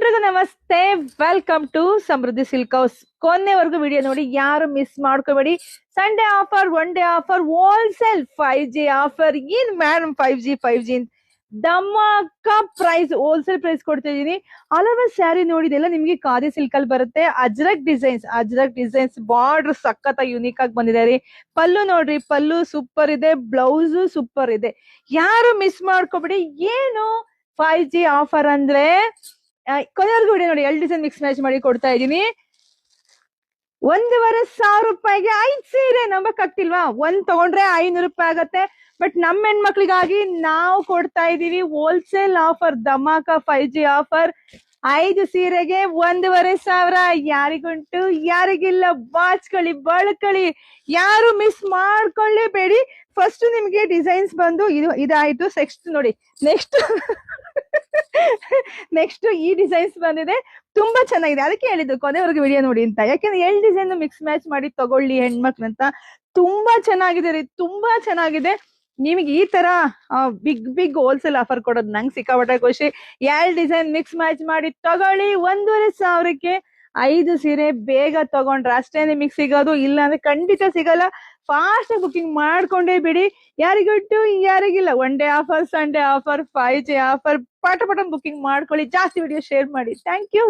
ಎಲ್ರಿಗೂ ನಮಸ್ತೆ. Welcome to Samruddhi silk house. ಕೊನೆವರೆಗೂ ವಿಡಿಯೋ ನೋಡಿ, ಯಾರು ಮಿಸ್ ಮಾಡ್ಕೋಬೇಡಿ. Sunday offer, one day offer, wholesale 5G offer. ಏನ್ ಮೇಡಮ್ 5G ಧಮಾಕ ಪ್ರೈಸ್, ಹೋಲ್ಸೇಲ್ ಪ್ರೈಸ್ ಕೊಡ್ತಾ ಇದೀನಿ. ಹಲವಾರು ಸ್ಯಾರಿ ನೋಡಿದೆಲ್ಲ ನಿಮ್ಗೆ ಖಾದಿ ಸಿಲ್ಕ್ ಅಲ್ಲಿ ಬರುತ್ತೆ. ಅಜ್ರಕ್ ಡಿಸೈನ್ಸ್ ಬಾರ್ಡರ್ ಸಖತ್ ಯುನೀಕ್ ಆಗಿ ಬಂದಿದೆ. ಪಲ್ಲು ನೋಡ್ರಿ, ಪಲ್ಲು ಸೂಪರ್ ಇದೆ, ಬ್ಲೌಸ್ ಸೂಪರ್ ಇದೆ. ಯಾರು ಮಿಸ್ ಮಾಡ್ಕೋಬೇಡಿ. ಏನು 5G ಆಫರ್ ಅಂದ್ರೆ ಕೊನೆವರೆಗೂ ವಿಡಿಯೋ ನೋಡಿ. 2 ಡಿಸೈನ್ ಮಿಕ್ಸ್ ಮ್ಯಾಚ್ ಮಾಡಿ ಕೊಡ್ತಾ ಇದೀನಿ. 1,500 ರೂಪಾಯಿಗೆ 5 ಸೀರೆ. ನಂಬಕ್ ಆಗ್ತಿಲ್ವಾ? ಒಂದ್ ತಗೊಂಡ್ರೆ 500 ರೂಪಾಯಿ ಆಗತ್ತೆ. ಬಟ್ ನಮ್ಮ ಹೆಣ್ಮಕ್ಳಿಗಾಗಿ ನಾವು ಕೊಡ್ತಾ ಇದೀವಿ wholesale offer, dhamaka 5G offer. 5 ಸೀರೆಗೆ 1,500. ಯಾರಿಗುಂಟು ಯಾರಿಗಿಲ್ಲ? ಬಾಚ್ಕೊಳ್ಳಿ, ಬಳಕೊಳ್ಳಿ, ಯಾರು ಮಿಸ್ ಮಾಡ್ಕೊಳ್ಳೇಬೇಡಿ. ಫಸ್ಟ್ ನಿಮ್ಗೆ ಡಿಸೈನ್ಸ್ ಬಂದು ಇದಾಯ್ತು. ನೆಕ್ಸ್ಟ್ ಈ ಡಿಸೈನ್ಸ್ ಬಂದಿದೆ, ತುಂಬಾ ಚೆನ್ನಾಗಿದೆ. ಅದಕ್ಕೆ ಹೇಳಿದ್ದು ಕೊನೆವರೆಗೂ ವಿಡಿಯೋ ನೋಡಿ ಅಂತ. ಯಾಕಂದ್ರೆ 2 ಡಿಸೈನ್ ಮಿಕ್ಸ್ ಮ್ಯಾಚ್ ಮಾಡಿ ತಗೊಳ್ಳಿ ಹೆಣ್ಮಕ್ಳಂತ. ತುಂಬಾ ಚೆನ್ನಾಗಿದೆ ರೀ, ತುಂಬಾ ಚೆನ್ನಾಗಿದೆ. ನಿಮಗೆ ಈ ತರ ಬಿಗ್ ಹೋಲ್ಸೇಲ್ ಆಫರ್ ಕೊಡೋದು ನಂಗೆ ಸಿಕ್ಕಾಪಟ್ಟೆ ಖುಷಿ. 2 ಡಿಸೈನ್ ಮಿಕ್ಸ್ ಮ್ಯಾಚ್ ಮಾಡಿ ತಗೊಳ್ಳಿ. 1,500ಕ್ಕೆ 5 ಸೀರೆ. ಬೇಗ ತಗೊಂಡ್ರೆ ಅಷ್ಟೇನೆ ಮಿಕ್ಸ್ ಸಿಗೋದು, ಇಲ್ಲ ಅಂದ್ರೆ ಖಂಡಿತ ಸಿಗಲ್ಲ. ಫಾಸ್ಟ್ ಬುಕಿಂಗ್ ಮಾಡ್ಕೊಂಡೇ ಬಿಡಿ. ಯಾರಿಗೊಟ್ಟು ಯಾರಿಗಿಲ್ಲ. One day offer, Sunday offer, 5G offer. ಪಟ ಬುಕಿಂಗ್ ಮಾಡ್ಕೊಳ್ಳಿ. ಜಾಸ್ತಿ ವಿಡಿಯೋ ಶೇರ್ ಮಾಡಿ. Thank you.